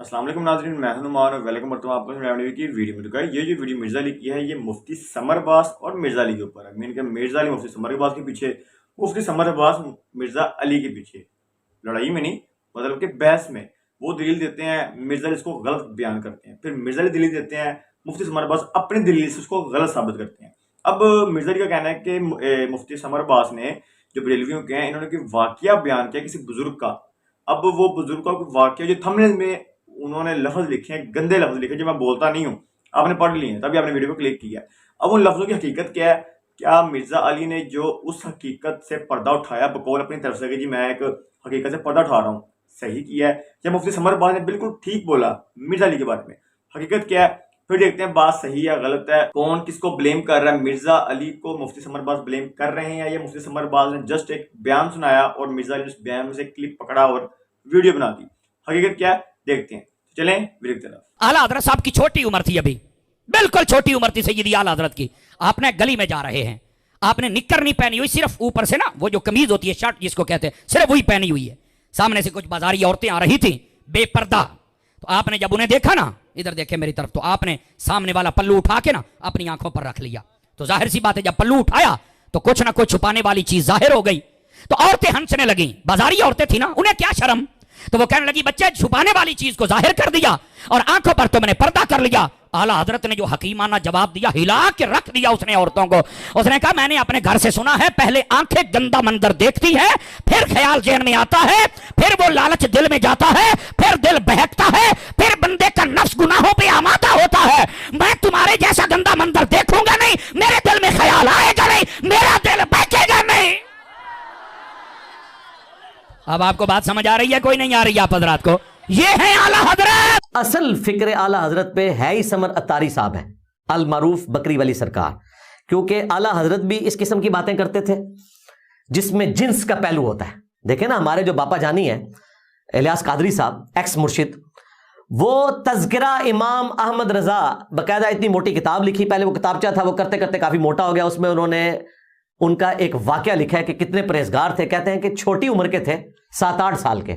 السلام علیکم ناظرین، میں ہوں نعمان اور ویلکم کرتا ہوں آپ کو کی ویڈیو میں۔ تو گائز یہ جو ویڈیو مرزا علی کی ہے یہ مفتی سمر عباس اور مرزا علی کے اوپر ہے۔ مین کہ مرزا علی مفتی سمر عباس کے پیچھے، مفتی سمر عباس مرزا علی کے پیچھے، لڑائی میں نہیں مطلب کہ بحث میں وہ دلیل دیتے ہیں، مرزا علی اس کو غلط بیان کرتے ہیں، پھر مرزا علی دلیل دیتے ہیں، مفتی سمر عباس اپنی دلیل سے اس کو غلط ثابت کرتے ہیں۔ اب مرزا علی کا کہنا ہے کہ مفتی سمر عباس نے جو بریلویوں کے ہیں انہوں نے کوئی واقعہ بیان کیا کسی بزرگ کا۔ اب وہ بزرگ کا واقعہ جو تھمبنیل میں انہوں نے لفظ لکھے ہیں، گندے لفظ لکھے جو میں بولتا نہیں ہوں، آپ نے پڑھ لیے ہیں تبھی آپ نے ویڈیو کو کلک کیا ہے۔ اب ان لفظوں کی حقیقت کیا ہے؟ کیا مرزا علی نے جو اس حقیقت سے پردہ اٹھایا بقول اپنی طرف سے کہ جی میں ایک حقیقت سے پردہ اٹھا رہا ہوں، صحیح کیا ہے؟ یا مفتی سمر عباس نے بالکل ٹھیک بولا مرزا علی کے بارے میں؟ حقیقت کیا ہے؟ پھر دیکھتے ہیں بات صحیح یا غلط ہے، کون کس کو بلیم کر رہا ہے۔ مرزا علی کو مفتی سمر عباس بلیم کر رہے ہیں یا مفتی سمر عباس نے جسٹ ایک بیان سنایا اور مرزا علی نے اس بیان میں سے کلپ پکڑا اور ویڈیو بنا دی؟ حقیقت کیا ہے دیکھتے ہیں، چلیں ویڈیو کی طرف۔ اعلیٰ حضرت صاحب کی چھوٹی عمر تھی، ابھی بالکل چھوٹی عمر تھی سیدی اعلیٰ حضرت کی۔ آپ نے گلی میں جا رہے ہیں، آپ نے نکر نہیں پہنی ہوئی، صرف اوپر سے نا وہ جو قمیض ہوتی ہے، شرٹ جس کو کہتے ہیں، صرف وہی پہنی ہوئی ہے۔ سامنے سے کچھ بازاری عورتیں آ رہی تھیں بے پردہ، تو آپ نے جب انہیں دیکھا نا، ادھر دیکھے میری طرف، تو آپ نے سامنے والا پلو اٹھا کے نا اپنی آنکھوں پر رکھ لیا۔ تو ظاہر سی بات ہے جب پلو اٹھایا تو کچھ نہ کچھ چھپانے والی چیز ظاہر ہو گئی۔ تو عورتیں ہنسنے لگیں، بازاری عورتیں تھیں نا، انہیں کیا شرم، تو وہ کہنے لگی بچے چھپانے والی چیز کو ظاہر کر دیا اور آنکھوں پر تم نے پردہ کر لیا۔ اعلیٰ حضرت نے جو حکیمانہ جواب دیا، ہلا کے رکھ دیا اس نے عورتوں کو۔ اس نے کہا میں نے اپنے گھر سے سنا ہے، پہلے آنکھیں گندا منظر دیکھتی ہے، پھر خیال ذہن میں آتا ہے، پھر وہ لالچ دل میں جاتا ہے، پھر دل بہکتا ہے، پھر بندے کا نفس گناہوں پہ آمادہ ہوتا ہے۔ میں تمہارے جیسا گندا منظر دیکھوں گا نہیں، میرے دل میں خیال آئے گا نہیں، میرا دل بہکے گا نہیں۔ اب آپ کو بات سمجھ آ رہی ہے کوئی نہیں آ رہی ہے آپ حضرات کو؟ یہ ہے اعلیٰ حضرت۔ اصل فکر اعلیٰ حضرت پہ ہے ہی سمر اتاری صاحب ہے، المعروف بکری والی سرکار، کیونکہ اعلیٰ حضرت بھی اس قسم کی باتیں کرتے تھے جس میں جنس کا پہلو ہوتا ہے۔ دیکھیں نا ہمارے جو باپا جانی ہیں الیاس قادری صاحب، ایکس مرشد، وہ تذکرہ امام احمد رضا، باقاعدہ اتنی موٹی کتاب لکھی، پہلے وہ کتابچہ تھا، وہ کرتے کرتے کافی موٹا ہو گیا، اس میں انہوں نے ان کا ایک واقعہ لکھا ہے کہ کتنے پرہیزگار تھے۔ کہتے ہیں کہ چھوٹی عمر کے تھے، 7-8 سال کے،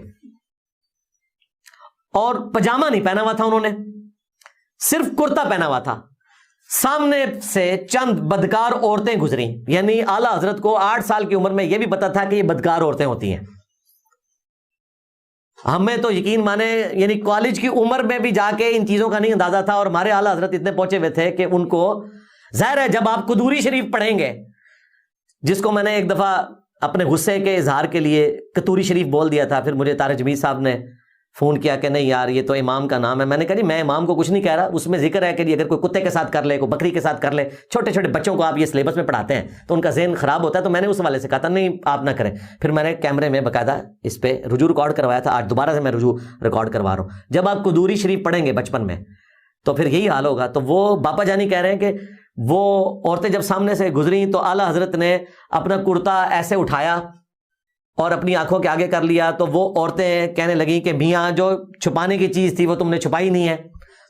اور پجامہ نہیں پہنا ہوا تھا انہوں نے، صرف کرتا پہنا ہوا تھا۔ سامنے سے چند بدکار عورتیں گزریں، یعنی اعلیٰ حضرت کو 8 سال کی عمر میں یہ بھی پتا تھا کہ یہ بدکار عورتیں ہوتی ہیں۔ ہمیں تو یقین مانے یعنی کالج کی عمر میں بھی جا کے ان چیزوں کا نہیں اندازہ تھا، اور ہمارے اعلیٰ حضرت اتنے پہنچے ہوئے تھے کہ ان کو ظاہر ہے جب آپ قدوری شریف پڑھیں گے، جس کو میں نے ایک دفعہ اپنے غصے کے اظہار کے لیے کتوری شریف بول دیا تھا، پھر مجھے طارق جمیل صاحب نے فون کیا کہ نہیں یار یہ تو امام کا نام ہے۔ میں نے کہا جی میں امام کو کچھ نہیں کہہ رہا، اس میں ذکر ہے کہ جی اگر کوئی کتے کے ساتھ کر لے، کوئی بکری کے ساتھ کر لے، چھوٹے چھوٹے بچوں کو آپ یہ سلیبس میں پڑھاتے ہیں تو ان کا ذہن خراب ہوتا ہے، تو میں نے اس حوالے سے کہا تھا نہیں آپ نہ کریں۔ پھر میں نے کیمرے میں باقاعدہ اس پہ رجوع ریکارڈ کروایا تھا، آج دوبارہ سے میں رجوع ریکارڈ کروا رہا ہوں۔ جب آپ قدوری شریف پڑھیں گے بچپن میں تو پھر یہی حال ہوگا۔ تو وہ باپا جانی کہہ رہے ہیں کہ وہ عورتیں جب سامنے سے گزریں تو اعلیٰ حضرت نے اپنا کرتا ایسے اٹھایا اور اپنی آنکھوں کے آگے کر لیا، تو وہ عورتیں کہنے لگیں کہ میاں جو چھپانے کی چیز تھی وہ تم نے چھپائی نہیں ہے۔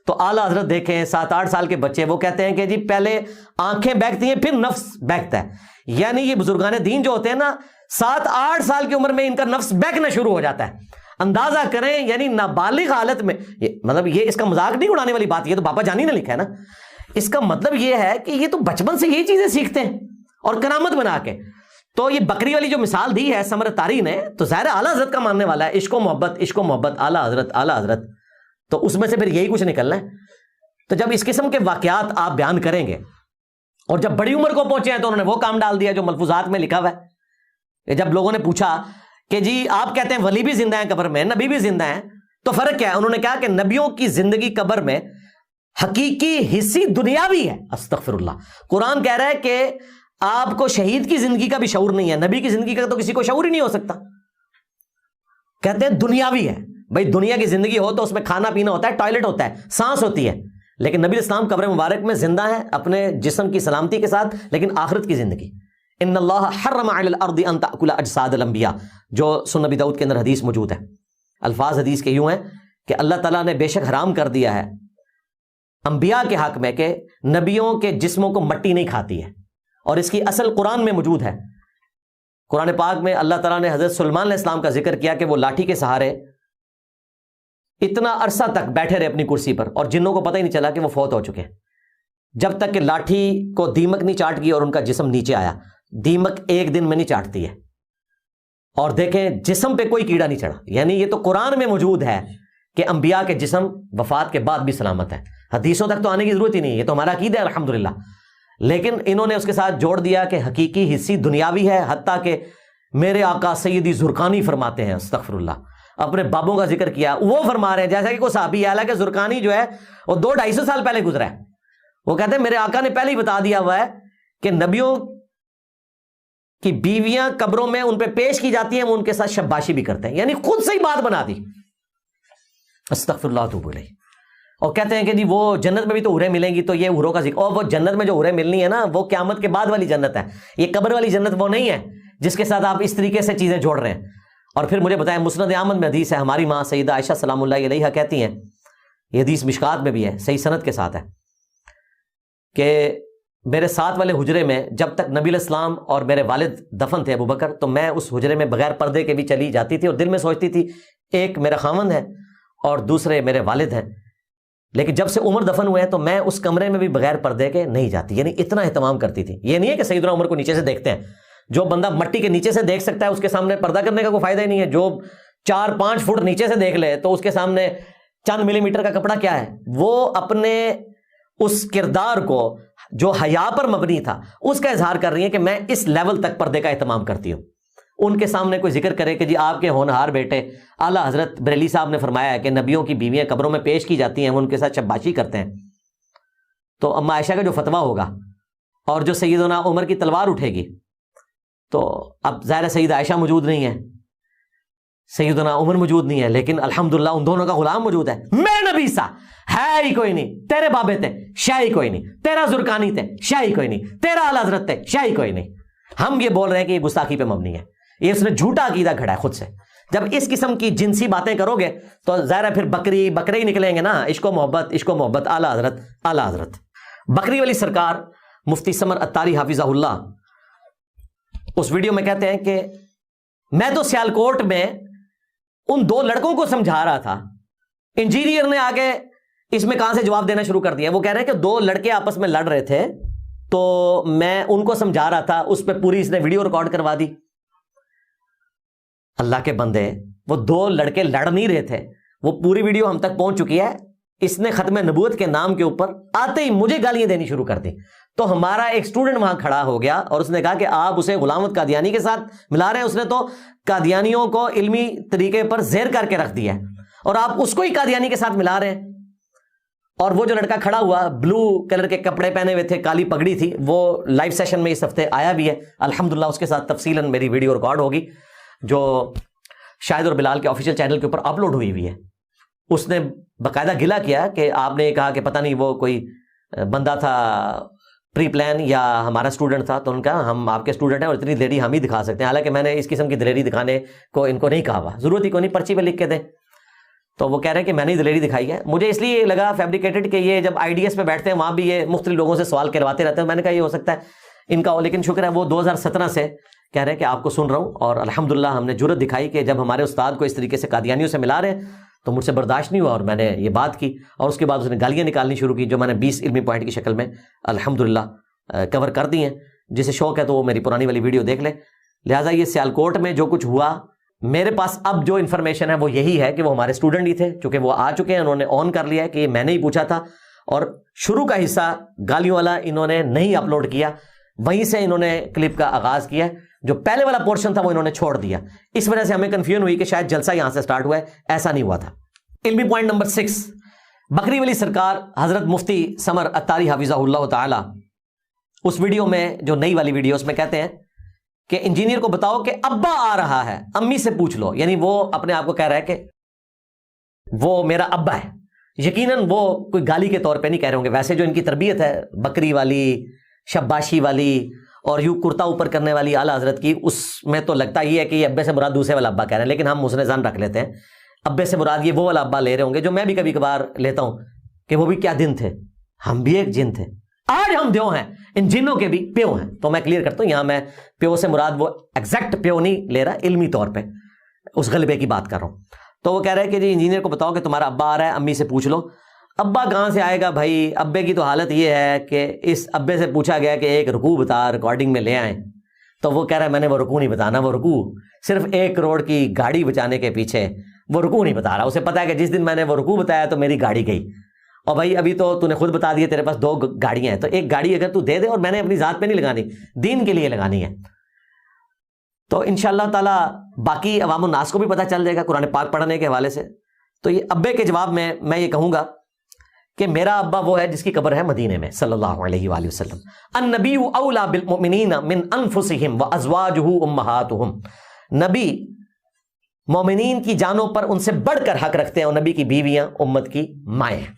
تو اعلیٰ حضرت دیکھیں 7-8 سال کے بچے، وہ کہتے ہیں کہ جی پہلے آنکھیں بہکتی ہیں پھر نفس بہکتا ہے۔ یعنی یہ بزرگان دین جو ہوتے ہیں نا، 7-8 سال کی عمر میں ان کا نفس بہکنا شروع ہو جاتا ہے۔ اندازہ کریں یعنی نابالغ حالت میں، مطلب یہ اس کا مذاق نہیں اڑانے والی بات، یہ تو باپا جانی نے لکھا ہے نا۔ اس کا مطلب یہ ہے کہ یہ تو بچپن سے یہی چیزیں سیکھتے ہیں اور کرامت بنا کے۔ تو یہ بکری والی جو مثال دی ہے سمر تاری نے، تو ظاہر اعلیٰ حضرت کا ماننے والا ہے، عشق و محبت اعلیٰ حضرت، تو اس میں سے پھر یہی کچھ نکلنا ہے۔ تو جب اس قسم کے واقعات آپ بیان کریں گے اور جب بڑی عمر کو پہنچے ہیں تو انہوں نے وہ کام ڈال دیا جو ملفوظات میں لکھا ہوا ہے۔ جب لوگوں نے پوچھا کہ جی آپ کہتے ہیں ولی بھی زندہ ہیں قبر میں، نبی بھی زندہ ہیں، تو فرق کیا ہے؟ انہوں نے کہا کہ نبیوں کی زندگی قبر میں حقیقی حصی دنیاوی ہے۔ استغفر اللہ، قرآن کہہ رہا ہے کہ آپ کو شہید کی زندگی کا بھی شعور نہیں ہے، نبی کی زندگی کا تو کسی کو شعور ہی نہیں ہو سکتا۔ کہتے ہیں دنیاوی ہے، بھائی دنیا کی زندگی ہو تو اس میں کھانا پینا ہوتا ہے، ٹوائلٹ ہوتا ہے، سانس ہوتی ہے، لیکن نبی اسلام قبر مبارک میں زندہ ہیں اپنے جسم کی سلامتی کے ساتھ، لیکن آخرت کی زندگی۔ ان اللہ حرم علی الارض ان تأکل اجساد الانبیاء، جو سنن نبی داؤد کے اندر حدیث موجود ہے۔ الفاظ حدیث کے یوں ہیں کہ اللہ تعالیٰ نے بے شک حرام کر دیا ہے انبیاء کے حق میں کہ نبیوں کے جسموں کو مٹی نہیں کھاتی ہے، اور اس کی اصل قرآن میں موجود ہے۔ قرآن پاک میں اللہ تعالیٰ نے حضرت سلیمان علیہ السلام کا ذکر کیا کہ وہ لاٹھی کے سہارے اتنا عرصہ تک بیٹھے رہے اپنی کرسی پر اور جنوں کو پتہ ہی نہیں چلا کہ وہ فوت ہو چکے ہیں، جب تک کہ لاٹھی کو دیمک نہیں چاٹ گئی اور ان کا جسم نیچے آیا۔ دیمک ایک دن میں نہیں چاٹتی ہے، اور دیکھیں جسم پہ کوئی کیڑا نہیں چڑھا، یعنی یہ تو قرآن میں موجود ہے کہ انبیاء کے جسم وفات کے بعد بھی سلامت ہے، حدیثوں تک تو آنے کی ضرورت ہی نہیں، یہ تو ہمارا عقیدہ ہے الحمدللہ۔ لیکن انہوں نے اس کے ساتھ جوڑ دیا کہ حقیقی حصی دنیاوی ہے، حتیٰ کہ میرے آقا سیدی زرقانی فرماتے ہیں، استغفر اللہ، اپنے بابوں کا ذکر کیا، وہ فرما رہے ہیں جیسا کہ کوئی صحابی ہے، حالانکہ زرقانی جو ہے وہ 200-250 سال پہلے گزرا ہے، وہ کہتے ہیں میرے آقا نے پہلے ہی بتا دیا ہوا ہے کہ نبیوں کی بیویاں قبروں میں ان پہ پیش کی جاتی ہیں، وہ ان کے ساتھ شباشی بھی کرتے ہیں، یعنی خود سے ہی بات بنا دی، استغفر اللہ توب الیہ۔ اور کہتے ہیں کہ جی وہ جنت میں بھی تو حوریں ملیں گی، تو یہ حوروں کا ذکر، اور وہ جنت میں جو حوریں ملنی ہے نا وہ قیامت کے بعد والی جنت ہے، یہ قبر والی جنت وہ نہیں ہے جس کے ساتھ آپ اس طریقے سے چیزیں جوڑ رہے ہیں۔ اور پھر مجھے بتائیں، مسند احمد میں حدیث ہے، ہماری ماں سیدہ عائشہ سلام اللہ علیہا کہتی ہیں، یہ حدیث مشکات میں بھی ہے، صحیح سند کے ساتھ ہے، کہ میرے ساتھ والے حجرے میں جب تک نبی علیہ السلام اور میرے والد دفن تھے ابو بکر، تو میں اس حجرے میں بغیر پردے کے بھی چلی جاتی تھی اور دل میں سوچتی تھی ایک میرا خاوند ہے اور دوسرے میرے والد ہیں، لیکن جب سے عمر دفن ہوئے ہیں تو میں اس کمرے میں بھی بغیر پردے کے نہیں جاتی، یعنی اتنا اہتمام کرتی تھی۔ یہ نہیں ہے کہ سیدنا عمر کو نیچے سے دیکھتے ہیں، جو بندہ مٹی کے نیچے سے دیکھ سکتا ہے اس کے سامنے پردہ کرنے کا کوئی فائدہ ہی نہیں ہے، جو 4-5 فٹ نیچے سے دیکھ لے تو اس کے سامنے چند ملی میٹر کا کپڑا کیا ہے۔ وہ اپنے اس کردار کو جو حیا پر مبنی تھا اس کا اظہار کر رہی ہیں کہ میں اس لیول تک پردے کا اہتمام کرتی ہوں۔ ان کے سامنے کوئی ذکر کرے کہ جی آپ کے ہونہار بیٹے اعلیٰ حضرت بریلی صاحب نے فرمایا ہے کہ نبیوں کی بیویاں قبروں میں پیش کی جاتی ہیں، وہ ان کے ساتھ شباشی کرتے ہیں، تو اما عائشہ کا جو فتویٰ ہوگا اور جو سیدنا عمر کی تلوار اٹھے گی، تو اب ظاہر سیدہ عائشہ موجود نہیں ہے، سیدنا عمر موجود نہیں ہے، لیکن الحمدللہ ان دونوں کا غلام موجود ہے۔ میں نبی سا ہے ہی کوئی نہیں، تیرے بابے تھے شاہی کوئی نہیں، تیرا زرکانی تھے شاہی کوئی نہیں، تیرا اعلیٰ حضرت تھے شاہی کوئی نہیں۔ ہم یہ بول رہے ہیں کہ یہ گستاخی پہ مبنی ہے، یہ اس نے جھوٹا عقیدہ کھڑا ہے خود سے۔ جب اس قسم کی جنسی باتیں کرو گے تو ظاہر ہے پھر بکرے ہی نکلیں گے نا، عشق و محبت اعلیٰ حضرت اعلیٰ حضرت۔ بکری والی سرکار مفتی سمر اتاری حافظہ اللہ اس ویڈیو میں کہتے ہیں کہ میں تو سیالکوٹ میں ان 2 لڑکوں کو سمجھا رہا تھا، انجینئر نے آگے اس میں کہاں سے جواب دینا شروع کر دیا۔ وہ کہہ رہے ہیں کہ 2 لڑکے آپس میں لڑ رہے تھے تو میں ان کو سمجھا رہا تھا، اس پہ پوری اس نے ویڈیو ریکارڈ کروا دی۔ اللہ کے بندے، وہ 2 لڑکے لڑ نہیں رہے تھے، وہ پوری ویڈیو ہم تک پہنچ چکی ہے۔ اس نے ختم نبوت کے نام کے اوپر آتے ہی مجھے گالیاں دینی شروع کر دی، تو ہمارا ایک اسٹوڈنٹ وہاں کھڑا ہو گیا اور اس نے کہا کہ آپ اسے غلام احمد قادیانی کے ساتھ ملا رہے ہیں، اس نے تو قادیانیوں کو علمی طریقے پر زیر کر کے رکھ دیا ہے اور آپ اس کو ہی قادیانی کے ساتھ ملا رہے ہیں۔ اور وہ جو لڑکا کھڑا ہوا بلو کلر کے کپڑے پہنے ہوئے تھے، کالی پگڑی تھی، وہ لائیو سیشن میں اس ہفتے آیا بھی ہے الحمدللہ، اس کے ساتھ تفصیلاً میری ویڈیو ریکارڈ ہوگی جو شاہد اور بلال کے آفیشیل چینل کے اوپر اپلوڈ ہوئی ہے۔ اس نے باقاعدہ گلہ کیا کہ آپ نے کہا کہ پتہ نہیں وہ کوئی بندہ تھا پری پلان یا ہمارا اسٹوڈنٹ تھا، تو ان کا ہم آپ کے اسٹوڈنٹ ہیں اور اتنی دلیری ہم ہی دکھا سکتے ہیں، حالانکہ میں نے اس قسم کی دلیری دکھانے کو ان کو نہیں کہا ہوا، ضرورت ہی کوئی نہیں، پرچی پہ لکھ کے دیں۔ تو وہ کہہ رہے ہیں کہ میں نے دلیری دکھائی ہے۔ مجھے اس لیے لگا فیبریکیٹڈ کہ یہ جب آئی ڈی ایس پہ بیٹھتے ہیں وہاں بھی یہ مختلف لوگوں سے سوال کرواتے رہتے ہیں، میں نے کہا یہ ہو سکتا ہے ان کا ہو، لیکن شکر ہے وہ 2017 سے کہہ رہے ہیں کہ آپ کو سن رہا ہوں، اور الحمدللہ ہم نے جرأت دکھائی کہ جب ہمارے استاد کو اس طریقے سے قادیانیوں سے ملا رہے ہیں تو مجھ سے برداشت نہیں ہوا اور میں نے یہ بات کی، اور اس کے بعد اس نے گالیاں نکالنی شروع کی جو میں نے 20 علمی پوائنٹ کی شکل میں الحمدللہ کور کر دی ہیں۔ جسے شوق ہے تو وہ میری پرانی والی ویڈیو دیکھ لے۔ لہٰذا یہ سیالکوٹ میں جو کچھ ہوا، میرے پاس اب جو انفارمیشن ہے وہ یہی ہے کہ وہ ہمارے اسٹوڈنٹ ہی تھے، چونکہ وہ آ چکے ہیں، انہوں نے آن کر لیا ہے کہ یہ میں نے ہی پوچھا تھا، اور شروع کا حصہ گالیوں والا انہوں نے نہیں اپلوڈ کیا، وہیں سے انہوں نے کلپ کا آغاز کیا، جو پہلے والا پورشن تھا وہ انہوں نے چھوڑ دیا۔ اس وجہ سے ہمیں کنفیوژن ہوئی کہ شاید جلسہ یہاں سے سٹارٹ ہوا ہے، ایسا نہیں ہوا تھا۔ علمی پوائنٹ نمبر 6، بکری ولی سرکار حضرت مفتی سمر اتاری حفظہ اللہ تعالی اس ویڈیو میں جو نئی والی ویڈیو اس میں کہتے ہیں کہ انجینئر کو بتاؤ کہ ابا آ رہا ہے، امی سے پوچھ لو، یعنی وہ اپنے آپ کو کہہ رہا ہے کہ وہ میرا ابا ہے۔ یقیناً وہ کوئی گالی کے طور پہ نہیں کہہ رہے ہوں گے، ویسے جو ان کی تربیت ہے بکری والی، شباشی والی اور یوں کرتا اوپر کرنے والی اعلیٰ حضرت کی، اس میں تو لگتا ہی ہے کہ یہ ابے سے مراد دوسرے والا ابا کہہ رہے ہیں، لیکن ہم حسن ظن رکھ لیتے ہیں ابے سے مراد یہ وہ والا ابا لے رہے ہوں گے جو میں بھی کبھی کبھار لیتا ہوں کہ وہ بھی کیا دن تھے، ہم بھی ایک جن تھے، آج ہم دیو ہیں، ان جنوں کے بھی پیو ہیں۔ تو میں کلیئر کرتا ہوں، یہاں میں پیو سے مراد وہ ایگزیکٹ پیو نہیں لے رہا، علمی طور پہ اس غلبے کی بات کر رہا ہوں۔ تو وہ کہہ رہے کہ جی انجینئر کو بتاؤ کہ تمہارا ابا آ رہا ہے، امی سے پوچھ لو۔ ابا کہاں سے آئے گا بھائی، ابے کی تو حالت یہ ہے کہ اس ابے سے پوچھا گیا کہ ایک رکوع بتا، ریکارڈنگ میں لے آئیں، تو وہ کہہ رہا ہے میں نے وہ رکوع نہیں بتانا، وہ رکوع صرف 1 کروڑ کی گاڑی بچانے کے پیچھے وہ رکوع نہیں بتا رہا۔ اسے پتا ہے کہ جس دن میں نے وہ رکوع بتایا تو میری گاڑی گئی، اور بھائی ابھی تو نے خود بتا دیا تیرے پاس 2 گاڑیاں ہیں، تو ایک گاڑی اگر تو دے دے، اور میں نے اپنی ذات پہ نہیں لگانی، دین کے لیے لگانی ہے، تو انشاءاللہ تعالی باقی عوام الناس کو بھی پتہ چل جائے گا قرآن پاک پڑھنے کے حوالے سے۔ تو یہ ابے کے جواب میں یہ کہوں گا کہ میرا ابا وہ ہے جس کی قبر ہے مدینے میں صلی اللہ علیہ وآلہ وسلم۔ النبی اولا بالمؤمنین من انفسہم وازواجہ امہاتہم، نبی مومنین کی جانوں پر ان سے بڑھ کر حق رکھتے ہیں، اور نبی کی بیویاں امت کی مائیں ہیں،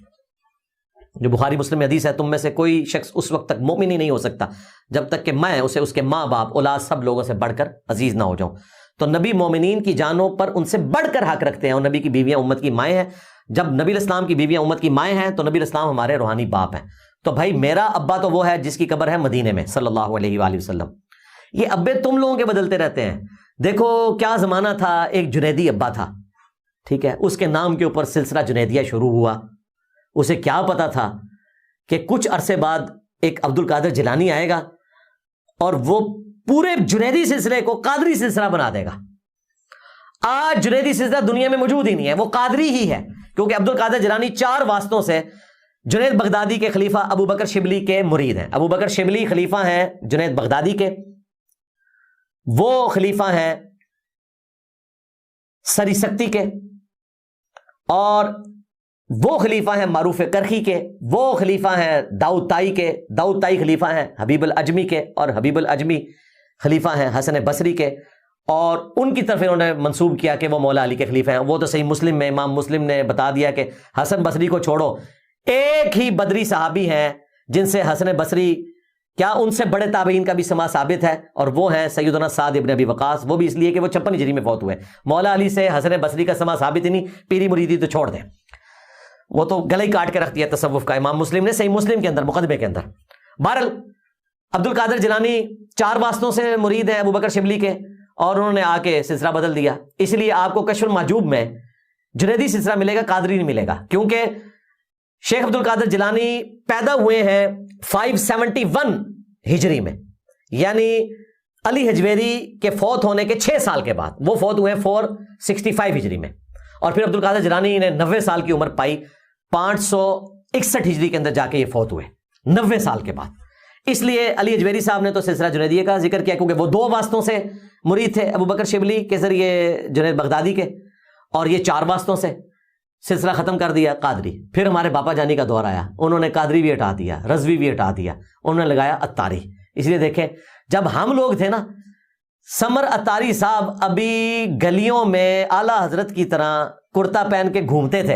جو بخاری مسلم میں حدیث ہے، تم میں سے کوئی شخص اس وقت تک مومن ہی نہیں ہو سکتا جب تک کہ میں اسے اس کے ماں باپ اولاد سب لوگوں سے بڑھ کر عزیز نہ ہو جاؤں۔ تو نبی مومنین کی جانوں پر ان سے بڑھ کر حق رکھتے ہیں، اور نبی کی بیویاں امت کی مائیں ہیں۔ جب نبی الاسلام کی بیویاں امت کی مائیں ہیں تو نبی الاسلام ہمارے روحانی باپ ہیں۔ تو بھائی میرا ابا تو وہ ہے جس کی قبر ہے مدینے میں صلی اللہ علیہ وآلہ وسلم۔ یہ ابے تم لوگوں کے بدلتے رہتے ہیں۔ دیکھو کیا زمانہ تھا، ایک جنیدی ابا تھا، ٹھیک ہے، اس کے نام کے اوپر سلسلہ جنیدیہ شروع ہوا۔ اسے کیا پتا تھا کہ کچھ عرصے بعد ایک عبد القادر جیلانی آئے گا اور وہ پورے جنیدی سلسلے کو قادری سلسلہ بنا دے گا۔ آج جنیدی سلسلہ دنیا میں موجود ہی نہیں ہے، وہ قادری ہی ہے، کیونکہ عبد القادر جیلانی 4 واسطوں سے جنید بغدادی کے خلیفہ ابو بکر شبلی کے مرید ہیں۔ ابو بکر شبلی خلیفہ ہیں جنید بغدادی کے، وہ خلیفہ ہیں سری سکتی کے، اور وہ خلیفہ ہیں معروف کرخی کے، وہ خلیفہ ہیں داؤد طائی کے، داؤد طائی خلیفہ ہیں حبیب الاجمی کے، اور حبیب الاجمی خلیفہ ہیں حسن بصری کے، اور ان کی طرف انہوں نے منسوب کیا کہ وہ مولا علی کے خلیفہ ہیں۔ وہ تو صحیح مسلم میں امام مسلم نے بتا دیا کہ حسن بصری کو چھوڑو، ایک ہی بدری صحابی ہیں جن سے حسن بصری، کیا ان سے بڑے تابعین کا بھی سما ثابت ہے، اور وہ ہیں سیدنا سعد ابن ابی وقاص، وہ بھی اس لیے کہ وہ 56 ہجری میں فوت ہوئے۔ مولا علی سے حسن بصری کا سما ثابت ہی نہیں، پیری مریدی تو چھوڑ دیں، وہ تو گلے ہی کاٹ کے رکھ دیا تصوف کا امام مسلم نے صحیح مسلم کے اندر مقدمے کے اندر۔ بہرحال عبد القادر جیلانی 4 واسطوں سے مرید ہیں ابو بکر شبلی کے، اور انہوں نے آ کے سلسلہ بدل دیا۔ اس لیے آپ کو کشف المحجوب میں جنیدی سلسلہ ملے گا، قادری نہیں ملے گا، کیونکہ شیخ عبد القادر جیلانی پیدا ہوئے ہیں 571 ہجری میں، یعنی علی حجویری کے فوت ہونے کے 6 سال کے بعد، وہ فوت ہوئے ہیں 465 ہجری میں، اور پھر عبد القادر جیلانی نے 90 سال کی عمر پائی، 561 ہجری کے اندر جا کے یہ فوت ہوئے 90 سال کے بعد۔ اس لیے علی حجویری صاحب نے تو سلسلہ جنیدیہ کا ذکر کیا، کیونکہ وہ 2 واسطوں سے مرید تھے، ابو بکر شبلی کے ذریعے جنید بغدادی کے، اور یہ 4 واسطوں سے سلسلہ ختم کر دیا قادری۔ پھر ہمارے باپا جانی کا دور آیا، انہوں نے قادری بھی ہٹا دیا، رضوی بھی ہٹا دیا، انہوں نے لگایا اتاری۔ اس لیے دیکھیں جب ہم لوگ تھے نا، سمر اتاری صاحب ابھی گلیوں میں اعلیٰ حضرت کی طرح کرتا پہن کے گھومتے تھے،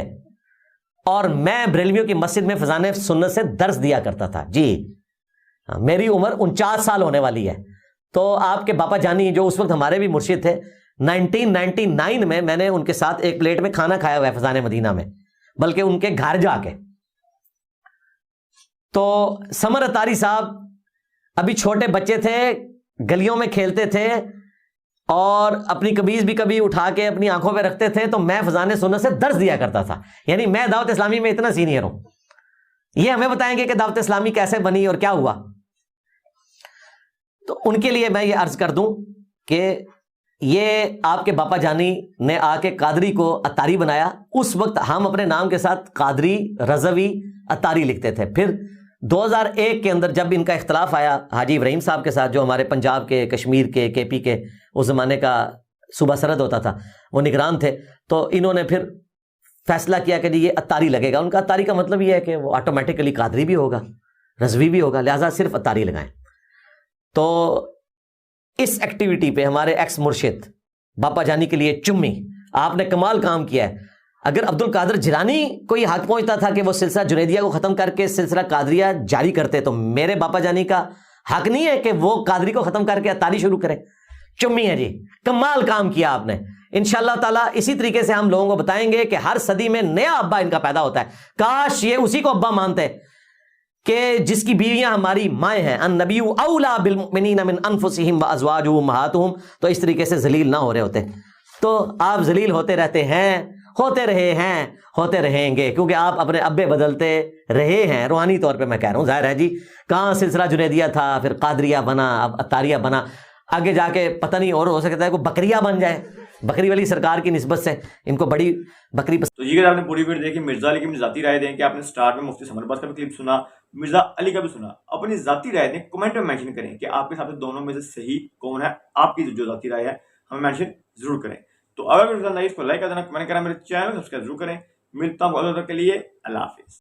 اور میں بریلویوں کی مسجد میں فضان سنت سے درس دیا کرتا تھا۔ جی میری عمر 49 سال ہونے والی ہے، تو آپ کے باپا جانی جو اس وقت ہمارے بھی مرشد تھے، 1999 میں میں نے ان کے ساتھ ایک پلیٹ میں کھانا کھایا ہوا ہے فضان مدینہ میں، بلکہ ان کے گھر جا کے۔ تو سمر اتاری صاحب ابھی چھوٹے بچے تھے، گلیوں میں کھیلتے تھے، اور اپنی قمیض بھی کبھی اٹھا کے اپنی آنکھوں پہ رکھتے تھے، تو میں فضان سنت سے درس دیا کرتا تھا، یعنی میں دعوت اسلامی میں اتنا سینئر ہوں۔ یہ ہمیں بتائیں گے کہ دعوت اسلامی کیسے بنی اور کیا ہوا۔ تو ان کے لیے میں یہ عرض کر دوں کہ یہ آپ کے باپا جانی نے آ کے قادری کو اتاری بنایا۔ اس وقت ہم اپنے نام کے ساتھ قادری، رضوی، اتاری لکھتے تھے۔ پھر 2001 کے اندر جب ان کا اختلاف آیا حاجی ابراہیم صاحب کے ساتھ، جو ہمارے پنجاب کے، کشمیر کے، کے پی کے اس زمانے کا صوبہ سرحد ہوتا تھا، وہ نگران تھے، تو انہوں نے پھر فیصلہ کیا کہ جی یہ اتاری لگے گا۔ ان کا اتاری کا مطلب یہ ہے کہ وہ آٹومیٹیکلی قادری بھی ہوگا، رضوی بھی ہوگا، لہٰذا صرف اتاری لگائیں۔ تو اس ایکٹیویٹی پہ ہمارے ایکس مرشد باپا جانی کے لیے چمی، آپ نے کمال کام کیا ہے۔ اگر عبد القادر جیلانی کو یہ حق پہنچتا تھا کہ وہ سلسلہ جنیدیہ کو ختم کر کے سلسلہ قادریہ جاری کرتے، تو میرے باپا جانی کا حق نہیں ہے کہ وہ قادری کو ختم کر کے اتاری شروع کرے۔ چمی ہے جی، کمال کام کیا آپ نے۔ انشاءاللہ تعالیٰ اسی طریقے سے ہم لوگوں کو بتائیں گے کہ ہر صدی میں نیا ابا ان کا پیدا ہوتا ہے۔ کاش یہ اسی کو ابا مانتے کہ جس کی بیویاں ہماری مائیں ہیں، النبی اولا بالمؤمنین من انفسہم وازواجہ امہاتہم، تو اس طریقے سے ذلیل نہ ہو رہے ہوتے۔ تو آپ ذلیل ہوتے رہتے ہیں، ہوتے رہے ہیں، ہوتے رہیں گے، کیونکہ آپ اپنے ابے بدلتے رہے ہیں، روحانی طور پہ میں کہہ رہا ہوں۔ ظاہر ہے جی، کہاں سلسلہ جنیدیہ تھا، پھر قادریہ بنا، اب عطاریہ بنا، آگے جا کے پتہ نہیں اور ہو سکتا ہے کوئی بکریہ بن جائے، بکری والی سرکار کی نسبت سے ان کو بڑی بکری تو یہ آپ نے پوری ویڈیو دیکھی، مرزا علی کی اپنی ذاتی رائے دیں کہ آپ نے سٹارٹ میں مفتی سمر عباس کا بھی کلپ سنا، مرزا علی کا بھی سنا، اپنی ذاتی رائے دیں، کمنٹ میں مینشن کریں کہ آپ کے حساب سے دونوں میں سے صحیح کون ہے، آپ کی جو ذاتی رائے ہے ہمیں مینشن ضرور کریں۔ تو اگر ویڈیو پسند آئی اس کو لائک کر دینا، کمنٹ کرنا، میرے چینل کو سبسکرائب ضرور کریں۔ ملتا ہوں اگلے ویڈیو کے لیے، اللہ حافظ۔